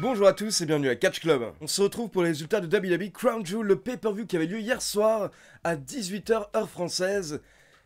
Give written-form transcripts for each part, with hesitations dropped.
Bonjour à tous et bienvenue à Catch Club. On se retrouve pour les résultats de WWE Crown Jewel, le pay-per-view qui avait lieu hier soir à 18 h heure française.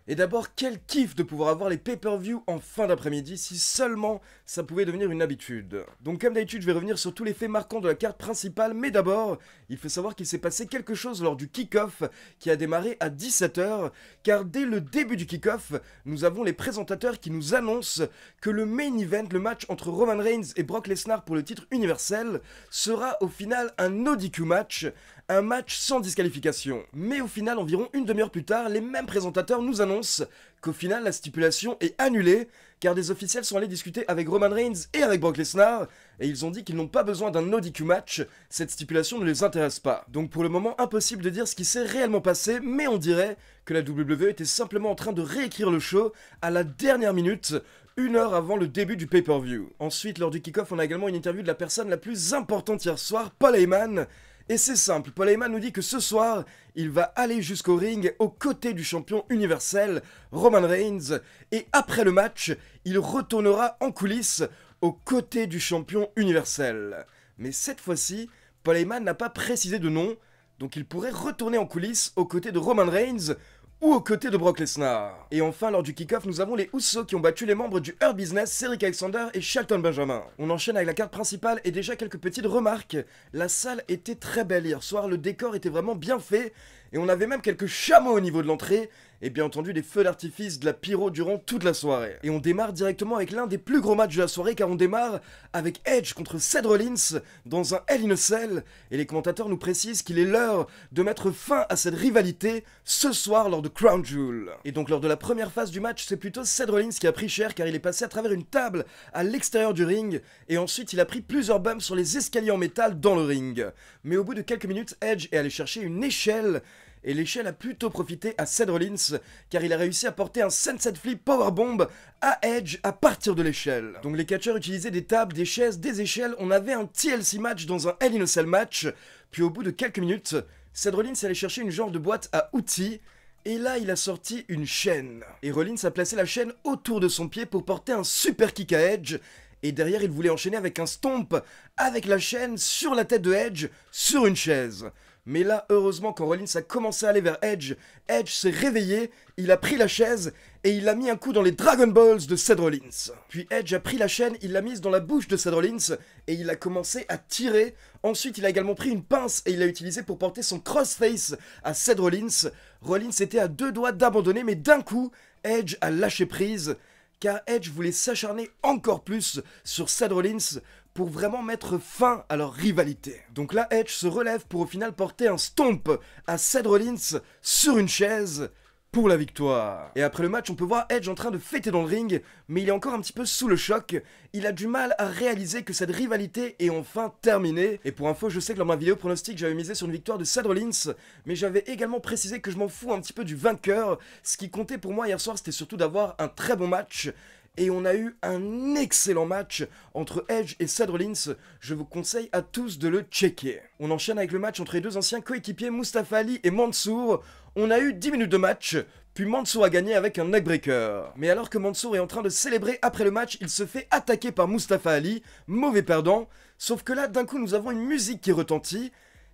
Et d'abord, quel kiff de pouvoir avoir les pay-per-view en fin d'après-midi, si seulement ça pouvait devenir une habitude. Donc comme d'habitude, je vais revenir sur tous les faits marquants de la carte principale, mais d'abord, il faut savoir qu'il s'est passé quelque chose lors du kick-off qui a démarré à 17 h, car dès le début du kick-off, nous avons les présentateurs qui nous annoncent que le main event, le match entre Roman Reigns et Brock Lesnar pour le titre universel, sera au final un no DQ match, un match sans disqualification. Mais au final, environ une demi-heure plus tard, les mêmes présentateurs nous annoncent qu'au final, la stipulation est annulée, car des officiels sont allés discuter avec Roman Reigns et avec Brock Lesnar, et ils ont dit qu'ils n'ont pas besoin d'un no DQ match, cette stipulation ne les intéresse pas. Donc pour le moment, impossible de dire ce qui s'est réellement passé, mais on dirait que la WWE était simplement en train de réécrire le show à la dernière minute, une heure avant le début du pay-per-view. Ensuite, lors du kick-off, on a également une interview de la personne la plus importante hier soir, Paul Heyman. Et c'est simple, Paul Heyman nous dit que ce soir, il va aller jusqu'au ring aux côtés du champion universel, Roman Reigns, et après le match, il retournera en coulisses aux côtés du champion universel. Mais cette fois-ci, Paul Heyman n'a pas précisé de nom, donc il pourrait retourner en coulisses aux côtés de Roman Reigns, ou aux côtés de Brock Lesnar. Et enfin, lors du kick-off, nous avons les Usos qui ont battu les membres du Hurt Business, Cedric Alexander et Shelton Benjamin. On enchaîne avec la carte principale et déjà quelques petites remarques. La salle était très belle hier soir, le décor était vraiment bien fait, et on avait même quelques chameaux au niveau de l'entrée, et bien entendu des feux d'artifice, de la pyro durant toute la soirée. Et on démarre directement avec l'un des plus gros matchs de la soirée, car on démarre avec Edge contre Seth Rollins dans un Hell in a Cell, et les commentateurs nous précisent qu'il est l'heure de mettre fin à cette rivalité ce soir lors de Crown Jewel. Et donc lors de la première phase du match, c'est plutôt Seth Rollins qui a pris cher, car il est passé à travers une table à l'extérieur du ring, et ensuite il a pris plusieurs bumps sur les escaliers en métal dans le ring. Mais au bout de quelques minutes, Edge est allé chercher une échelle, et l'échelle a plutôt profité à Seth Rollins, car il a réussi à porter un Sunset Flip Powerbomb à Edge à partir de l'échelle. Donc les catcheurs utilisaient des tables, des chaises, des échelles, on avait un TLC match dans un Hell in a Cell match, puis au bout de quelques minutes, Seth Rollins allait chercher une genre de boîte à outils, et là il a sorti une chaîne. Et Rollins a placé la chaîne autour de son pied pour porter un super kick à Edge, et derrière il voulait enchaîner avec un stomp avec la chaîne sur la tête de Edge sur une chaise. Mais là, heureusement, quand Rollins a commencé à aller vers Edge, Edge s'est réveillé, il a pris la chaise et il a mis un coup dans les Dragon Balls de Seth Rollins. Puis Edge a pris la chaîne, il l'a mise dans la bouche de Seth Rollins et il a commencé à tirer. Ensuite, il a également pris une pince et il l'a utilisé pour porter son crossface à Seth Rollins. Rollins était à deux doigts d'abandonner, mais d'un coup, Edge a lâché prise, car Edge voulait s'acharner encore plus sur Seth Rollins pour vraiment mettre fin à leur rivalité. Donc là, Edge se relève pour au final porter un stomp à Seth Rollins sur une chaise pour la victoire. Et après le match, on peut voir Edge en train de fêter dans le ring, mais il est encore un petit peu sous le choc. Il a du mal à réaliser que cette rivalité est enfin terminée. Et pour info, je sais que dans ma vidéo pronostic, j'avais misé sur une victoire de Seth Rollins, mais j'avais également précisé que je m'en fous un petit peu du vainqueur. Ce qui comptait pour moi hier soir, c'était surtout d'avoir un très bon match. Et on a eu un excellent match entre Edge et Seth Rollins, je vous conseille à tous de le checker. On enchaîne avec le match entre les deux anciens coéquipiers Mustafa Ali et Mansour. On a eu 10 minutes de match, puis Mansour a gagné avec un neckbreaker. Mais alors que Mansour est en train de célébrer après le match, il se fait attaquer par Mustafa Ali, mauvais perdant. Sauf que là, d'un coup, nous avons une musique qui retentit,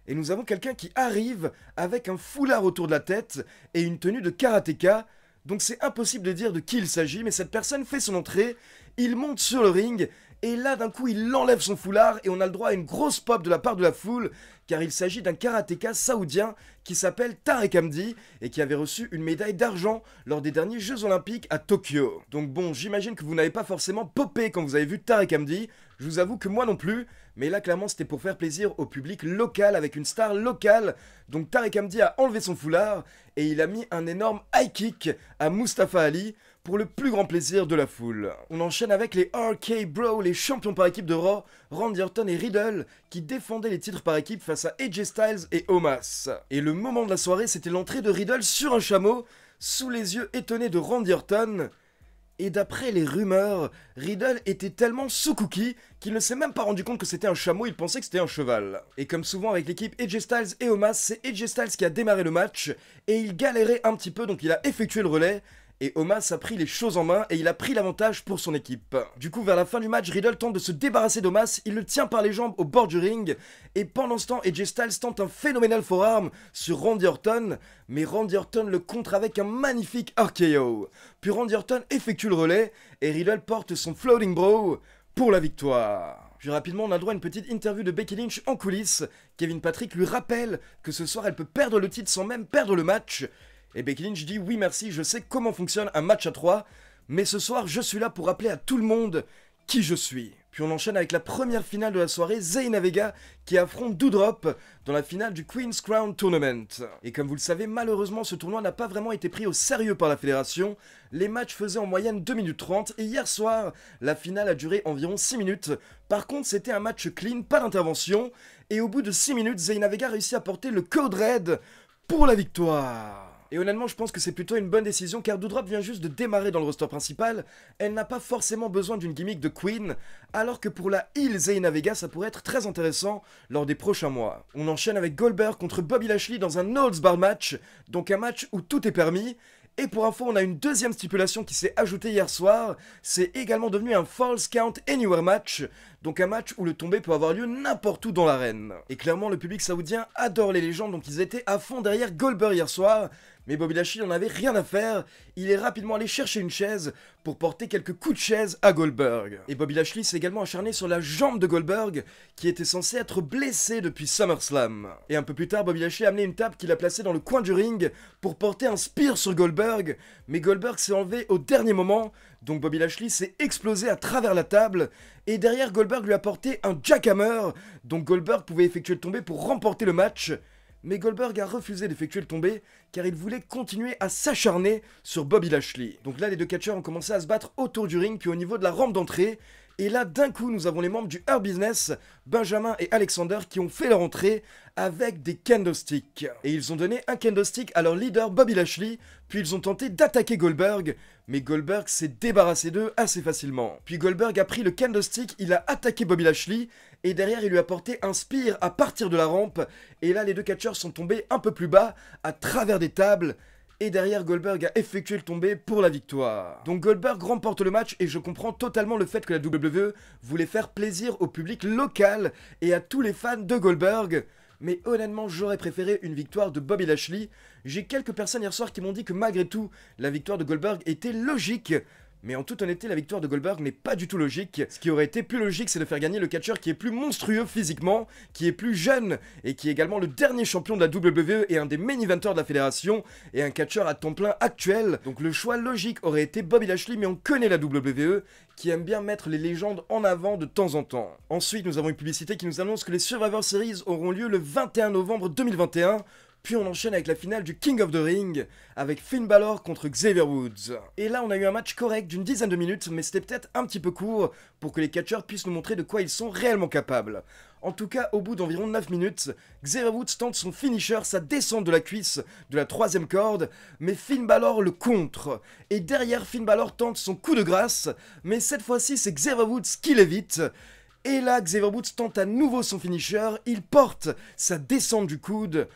et nous avons quelqu'un qui arrive avec un foulard autour de la tête et une tenue de karatéka. Donc c'est impossible de dire de qui il s'agit, mais cette personne fait son entrée, il monte sur le ring, et là d'un coup il enlève son foulard, et on a le droit à une grosse pop de la part de la foule, car il s'agit d'un karatéka saoudien qui s'appelle Tarek Hamdi, et qui avait reçu une médaille d'argent lors des derniers Jeux Olympiques à Tokyo. Donc bon, j'imagine que vous n'avez pas forcément popé quand vous avez vu Tarek Hamdi, je vous avoue que moi non plus, mais là clairement c'était pour faire plaisir au public local avec une star locale. Donc Tarek Hamdi a enlevé son foulard et il a mis un énorme high kick à Mustafa Ali pour le plus grand plaisir de la foule. On enchaîne avec les RK Bro, les champions par équipe de Raw, Randy Orton et Riddle, qui défendaient les titres par équipe face à AJ Styles et Omos. Et le moment de la soirée, c'était l'entrée de Riddle sur un chameau, sous les yeux étonnés de Randy Orton. Et d'après les rumeurs, Riddle était tellement sous cookie qu'il ne s'est même pas rendu compte que c'était un chameau, il pensait que c'était un cheval. Et comme souvent avec l'équipe AJ Styles et Omos, c'est AJ Styles qui a démarré le match, et il galérait un petit peu donc il a effectué le relais, Et Omos a pris les choses en main et il a pris l'avantage pour son équipe. Du coup, vers la fin du match, Riddle tente de se débarrasser d'Omos, il le tient par les jambes au bord du ring, et pendant ce temps, AJ Styles tente un phénoménal forearm sur Randy Orton, mais Randy Orton le contre avec un magnifique RKO. Puis Randy Orton effectue le relais, et Riddle porte son Floating Bro pour la victoire. Puis rapidement, on a droit à une petite interview de Becky Lynch en coulisses. Kevin Patrick lui rappelle que ce soir, elle peut perdre le titre sans même perdre le match. Et Becky Lynch dit « Oui merci, je sais comment fonctionne un match à 3, mais ce soir je suis là pour rappeler à tout le monde qui je suis. » Puis on enchaîne avec la première finale de la soirée, Zelina Vega qui affronte Doudrop dans la finale du Queen's Crown Tournament. Et comme vous le savez, malheureusement ce tournoi n'a pas vraiment été pris au sérieux par la fédération. Les matchs faisaient en moyenne 2 minutes 30 et hier soir, la finale a duré environ 6 minutes. Par contre, c'était un match clean, pas d'intervention. Et au bout de 6 minutes, Zelina Vega réussit à porter le Code Red pour la victoire. Et honnêtement, je pense que c'est plutôt une bonne décision car Doudrop vient juste de démarrer dans le roster principal. Elle n'a pas forcément besoin d'une gimmick de Queen, alors que pour la heel Zelina Vega, ça pourrait être très intéressant lors des prochains mois. On enchaîne avec Goldberg contre Bobby Lashley dans un No Holds Barred match, donc un match où tout est permis. Et pour info, on a une deuxième stipulation qui s'est ajoutée hier soir, c'est également devenu un Falls Count Anywhere match, donc un match où le tombé peut avoir lieu n'importe où dans l'arène. Et clairement, le public saoudien adore les légendes, donc ils étaient à fond derrière Goldberg hier soir, mais Bobby Lashley n'en avait rien à faire, il est rapidement allé chercher une chaise pour porter quelques coups de chaise à Goldberg. Et Bobby Lashley s'est également acharné sur la jambe de Goldberg, qui était censée être blessée depuis SummerSlam. Et un peu plus tard, Bobby Lashley a amené une table qu'il a placée dans le coin du ring pour porter un spear sur Goldberg, mais Goldberg s'est enlevé au dernier moment, donc Bobby Lashley s'est explosé à travers la table, et derrière Goldberg lui a porté un jackhammer, donc Goldberg pouvait effectuer le tombé pour remporter le match. Mais Goldberg a refusé d'effectuer le tombé car il voulait continuer à s'acharner sur Bobby Lashley. Donc là, les deux catcheurs ont commencé à se battre autour du ring puis au niveau de la rampe d'entrée. Et là, d'un coup, nous avons les membres du Hurt Business, Benjamin et Alexander, qui ont fait leur entrée avec des candlesticks. Et ils ont donné un candlestick à leur leader Bobby Lashley, puis ils ont tenté d'attaquer Goldberg, mais Goldberg s'est débarrassé d'eux assez facilement. Puis Goldberg a pris le candlestick, il a attaqué Bobby Lashley, et derrière il lui a porté un spear à partir de la rampe, et là les deux catcheurs sont tombés un peu plus bas, à travers des tables, et derrière Goldberg a effectué le tombé pour la victoire. Donc Goldberg remporte le match et je comprends totalement le fait que la WWE voulait faire plaisir au public local et à tous les fans de Goldberg. Mais honnêtement, j'aurais préféré une victoire de Bobby Lashley. J'ai quelques personnes hier soir qui m'ont dit que malgré tout, la victoire de Goldberg était logique. Mais en toute honnêteté, la victoire de Goldberg n'est pas du tout logique. Ce qui aurait été plus logique, c'est de faire gagner le catcheur qui est plus monstrueux physiquement, qui est plus jeune, et qui est également le dernier champion de la WWE et un des main eventers de la fédération, et un catcheur à temps plein actuel. Donc le choix logique aurait été Bobby Lashley, mais on connaît la WWE, qui aime bien mettre les légendes en avant de temps en temps. Ensuite, nous avons une publicité qui nous annonce que les Survivor Series auront lieu le 21 novembre 2021, puis on enchaîne avec la finale du King of the Ring, avec Finn Balor contre Xavier Woods. Et là on a eu un match correct d'une dizaine de minutes, mais c'était peut-être un petit peu court pour que les catcheurs puissent nous montrer de quoi ils sont réellement capables. En tout cas, au bout d'environ 9 minutes, Xavier Woods tente son finisher, sa descente de la cuisse de la 3e corde, mais Finn Balor le contre. Et derrière, Finn Balor tente son coup de grâce, mais cette fois-ci c'est Xavier Woods qui l'évite. Et là, Xavier Woods tente à nouveau son finisher, il porte sa descente du coude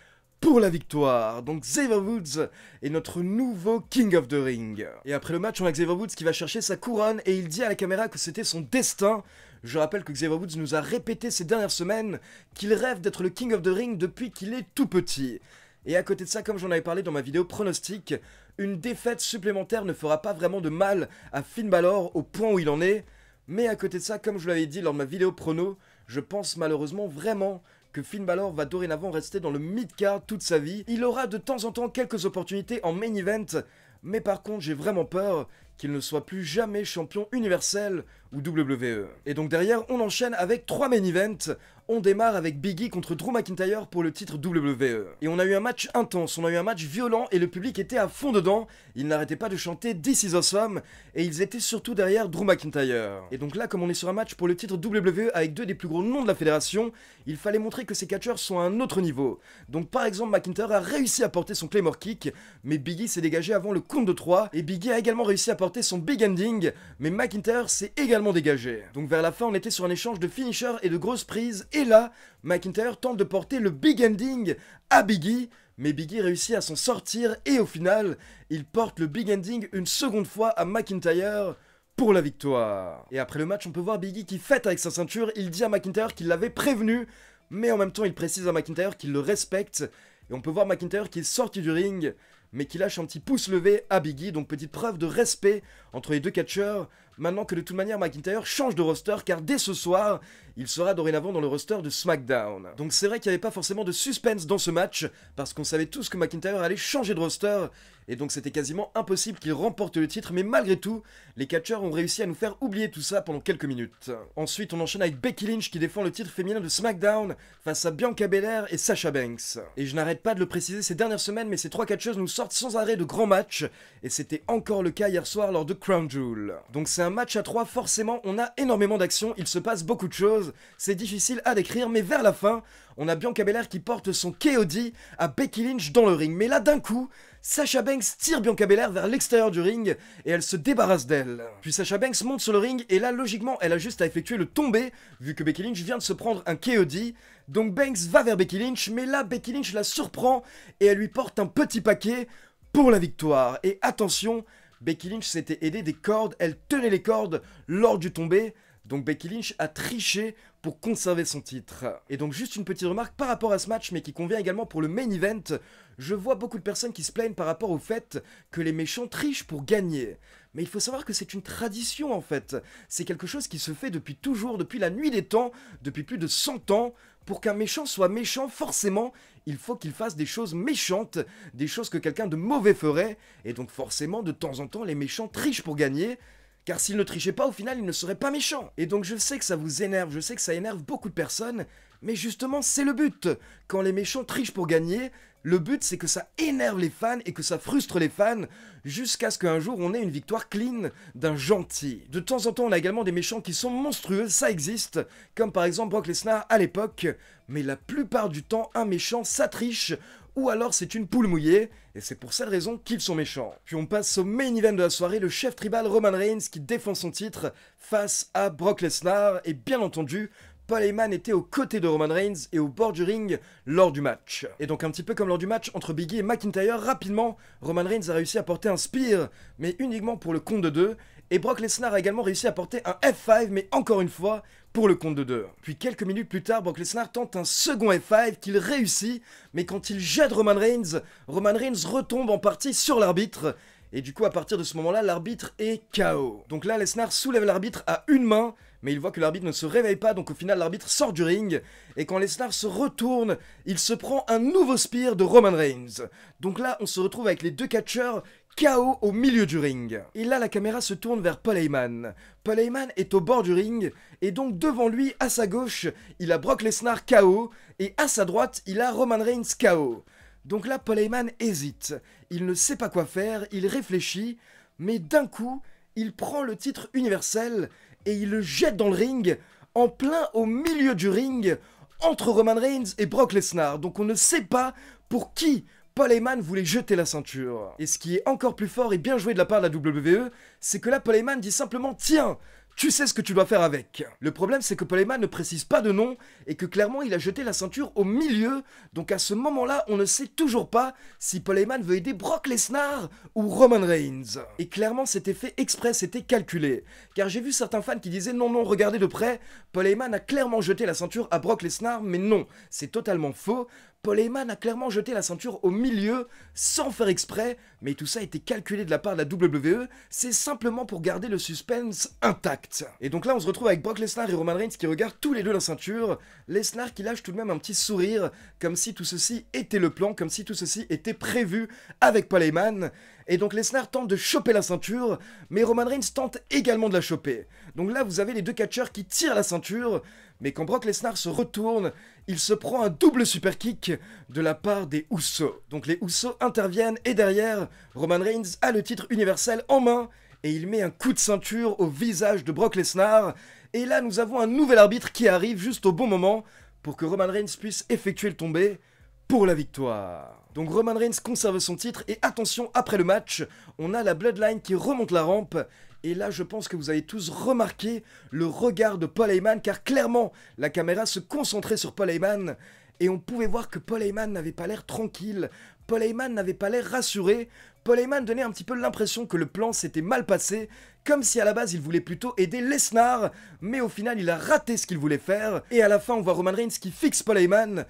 pour la victoire. Donc Xavier Woods est notre nouveau King of the Ring. Et après le match, on a Xavier Woods qui va chercher sa couronne et il dit à la caméra que c'était son destin. Je rappelle que Xavier Woods nous a répété ces dernières semaines qu'il rêve d'être le King of the Ring depuis qu'il est tout petit. Et à côté de ça, comme j'en avais parlé dans ma vidéo pronostic, une défaite supplémentaire ne fera pas vraiment de mal à Finn Balor au point où il en est. Mais à côté de ça, comme je l'avais dit lors de ma vidéo prono, je pense malheureusement vraiment que Finn Balor va dorénavant rester dans le mid-card toute sa vie. Il aura de temps en temps quelques opportunités en main event, mais par contre j'ai vraiment peur qu'il ne soit plus jamais champion universel ou WWE. Et donc derrière, on enchaîne avec 3 main events. On démarre avec Big E contre Drew McIntyre pour le titre WWE. Et on a eu un match intense, on a eu un match violent et le public était à fond dedans. Ils n'arrêtaient pas de chanter This is awesome et ils étaient surtout derrière Drew McIntyre. Et donc là, comme on est sur un match pour le titre WWE avec deux des plus gros noms de la fédération, il fallait montrer que ces catcheurs sont à un autre niveau. Donc par exemple, McIntyre a réussi à porter son Claymore Kick, mais Big E s'est dégagé avant le compte de 3 et Big E a également réussi à porter son Big Ending, mais McIntyre s'est également dégagé. Donc vers la fin, on était sur un échange de finishers et de grosses prises. Et là, McIntyre tente de porter le Big Ending à Big E, Mais Big E réussit à s'en sortir et au final, il porte le Big Ending une seconde fois à McIntyre pour la victoire. Et après le match, on peut voir Big E qui fête avec sa ceinture, il dit à McIntyre qu'il l'avait prévenu, mais en même temps il précise à McIntyre qu'il le respecte. Et on peut voir McIntyre qui est sorti du ring, mais qui lâche un petit pouce levé à Big E, donc petite preuve de respect entre les deux catcheurs, maintenant que de toute manière McIntyre change de roster, car dès ce soir, il sera dorénavant dans le roster de SmackDown. Donc c'est vrai qu'il n'y avait pas forcément de suspense dans ce match, parce qu'on savait tous que McIntyre allait changer de roster, et donc c'était quasiment impossible qu'il remporte le titre, mais malgré tout, les catcheurs ont réussi à nous faire oublier tout ça pendant quelques minutes. Ensuite, on enchaîne avec Becky Lynch qui défend le titre féminin de SmackDown face à Bianca Belair et Sasha Banks. Et je n'arrête pas de le préciser ces dernières semaines, mais ces trois catcheuses nous sortent sans arrêt de grands matchs, et c'était encore le cas hier soir lors de Crown Jewel. Donc c'est un match à 3, forcément on a énormément d'action, il se passe beaucoup de choses, c'est difficile à décrire, mais vers la fin, on a Bianca Belair qui porte son KOD à Becky Lynch dans le ring, mais là d'un coup, Sasha Banks tire Bianca Belair vers l'extérieur du ring et elle se débarrasse d'elle. Puis Sasha Banks monte sur le ring et là logiquement elle a juste à effectuer le tombé vu que Becky Lynch vient de se prendre un KOD. Donc Banks va vers Becky Lynch, mais là Becky Lynch la surprend et elle lui porte un petit paquet pour la victoire. Et attention, Becky Lynch s'était aidée des cordes, elle tenait les cordes lors du tombé. Donc Becky Lynch a triché pour conserver son titre. Et donc juste une petite remarque par rapport à ce match, mais qui convient également pour le main event. Je vois beaucoup de personnes qui se plaignent par rapport au fait que les méchants trichent pour gagner. Mais il faut savoir que c'est une tradition en fait. C'est quelque chose qui se fait depuis toujours, depuis la nuit des temps, depuis plus de 100 ans. Pour qu'un méchant soit méchant, forcément, il faut qu'il fasse des choses méchantes, des choses que quelqu'un de mauvais ferait. Et donc forcément, de temps en temps, les méchants trichent pour gagner. Car s'il ne trichait pas, au final, il ne serait pas méchant. Et donc je sais que ça vous énerve, je sais que ça énerve beaucoup de personnes, mais justement, c'est le but. Quand les méchants trichent pour gagner, le but, c'est que ça énerve les fans et que ça frustre les fans, jusqu'à ce qu'un jour, on ait une victoire clean d'un gentil. De temps en temps, on a également des méchants qui sont monstrueux, ça existe, comme par exemple Brock Lesnar à l'époque, mais la plupart du temps, un méchant, ça triche, ou alors c'est une poule mouillée, et c'est pour cette raison qu'ils sont méchants. Puis on passe au main event de la soirée, le chef tribal Roman Reigns qui défend son titre face à Brock Lesnar, et bien entendu, Paul Heyman était aux côtés de Roman Reigns et au bord du ring lors du match. Et donc un petit peu comme lors du match entre Big E et McIntyre, rapidement, Roman Reigns a réussi à porter un spear, mais uniquement pour le compte de 2, et Brock Lesnar a également réussi à porter un F5, mais encore une fois, pour le compte de 2. Puis quelques minutes plus tard, Brock Lesnar tente un second F5 qu'il réussit, mais quand il jette Roman Reigns retombe en partie sur l'arbitre, et du coup à partir de ce moment-là, l'arbitre est KO. Donc là, Lesnar soulève l'arbitre à une main, mais il voit que l'arbitre ne se réveille pas, donc au final l'arbitre sort du ring, et quand Lesnar se retourne, il se prend un nouveau spear de Roman Reigns. Donc là, on se retrouve avec les deux catcheurs KO au milieu du ring. Et là, la caméra se tourne vers Paul Heyman. Paul Heyman est au bord du ring, et donc devant lui, à sa gauche, il a Brock Lesnar KO, et à sa droite, il a Roman Reigns KO. Donc là, Paul Heyman hésite. Il ne sait pas quoi faire, il réfléchit, mais d'un coup, il prend le titre universel et il le jette dans le ring, en plein au milieu du ring, entre Roman Reigns et Brock Lesnar. Donc on ne sait pas pour qui Paul Heyman voulait jeter la ceinture. Et ce qui est encore plus fort et bien joué de la part de la WWE, c'est que là Paul Heyman dit simplement « Tiens !» Tu sais ce que tu dois faire avec. Le problème, c'est que Paul Heyman ne précise pas de nom et que clairement, il a jeté la ceinture au milieu. Donc à ce moment-là, on ne sait toujours pas si Paul Heyman veut aider Brock Lesnar ou Roman Reigns. Et clairement, c'était fait exprès, c'était calculé. Car j'ai vu certains fans qui disaient non, non, regardez de près, Paul Heyman a clairement jeté la ceinture à Brock Lesnar, mais non, c'est totalement faux. Paul Heyman a clairement jeté la ceinture au milieu, sans faire exprès, mais tout ça a été calculé de la part de la WWE, c'est simplement pour garder le suspense intact. Et donc là, on se retrouve avec Brock Lesnar et Roman Reigns qui regardent tous les deux la ceinture, Lesnar qui lâche tout de même un petit sourire, comme si tout ceci était le plan, comme si tout ceci était prévu avec Paul Heyman. Et donc Lesnar tente de choper la ceinture, mais Roman Reigns tente également de la choper. Donc là, vous avez les deux catcheurs qui tirent la ceinture, mais quand Brock Lesnar se retourne, il se prend un double super kick de la part des Usos. Donc les Usos interviennent et derrière, Roman Reigns a le titre universel en main et il met un coup de ceinture au visage de Brock Lesnar. Et là, nous avons un nouvel arbitre qui arrive juste au bon moment pour que Roman Reigns puisse effectuer le tombé pour la victoire. Donc Roman Reigns conserve son titre et attention, après le match, on a la Bloodline qui remonte la rampe. Et là, je pense que vous avez tous remarqué le regard de Paul Heyman, car clairement, la caméra se concentrait sur Paul Heyman. Et on pouvait voir que Paul Heyman n'avait pas l'air tranquille, Paul Heyman n'avait pas l'air rassuré, Paul Heyman donnait un petit peu l'impression que le plan s'était mal passé, comme si à la base il voulait plutôt aider Lesnar, mais au final il a raté ce qu'il voulait faire, et à la fin on voit Roman Reigns qui fixe Paul Heyman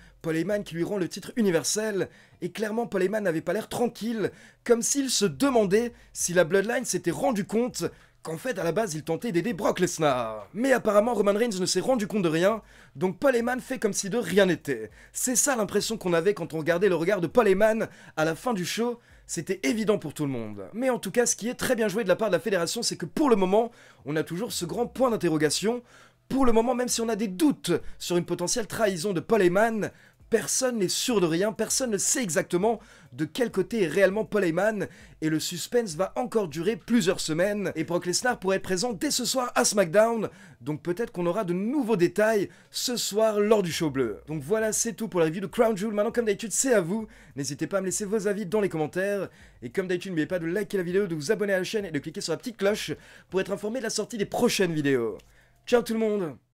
qui lui rend le titre universel, et clairement Paul Heyman n'avait pas l'air tranquille, comme s'il se demandait si la Bloodline s'était rendu compte qu'en fait à la base il tentait d'aider Brock Lesnar. Mais apparemment Roman Reigns ne s'est rendu compte de rien, donc Paul Heyman fait comme si de rien n'était. C'est ça l'impression qu'on avait quand on regardait le regard de Paul Heyman à la fin du show, c'était évident pour tout le monde. Mais en tout cas ce qui est très bien joué de la part de la fédération, c'est que pour le moment, on a toujours ce grand point d'interrogation. Pour le moment, même si on a des doutes sur une potentielle trahison de Paul Heyman, personne n'est sûr de rien, personne ne sait exactement de quel côté est réellement Paul Heyman, et le suspense va encore durer plusieurs semaines, et Brock Lesnar pourrait être présent dès ce soir à SmackDown, donc peut-être qu'on aura de nouveaux détails ce soir lors du show bleu. Donc voilà, c'est tout pour la review de Crown Jewel. Maintenant, comme d'habitude, c'est à vous, n'hésitez pas à me laisser vos avis dans les commentaires, et comme d'habitude, n'oubliez pas de liker la vidéo, de vous abonner à la chaîne et de cliquer sur la petite cloche pour être informé de la sortie des prochaines vidéos. Ciao tout le monde!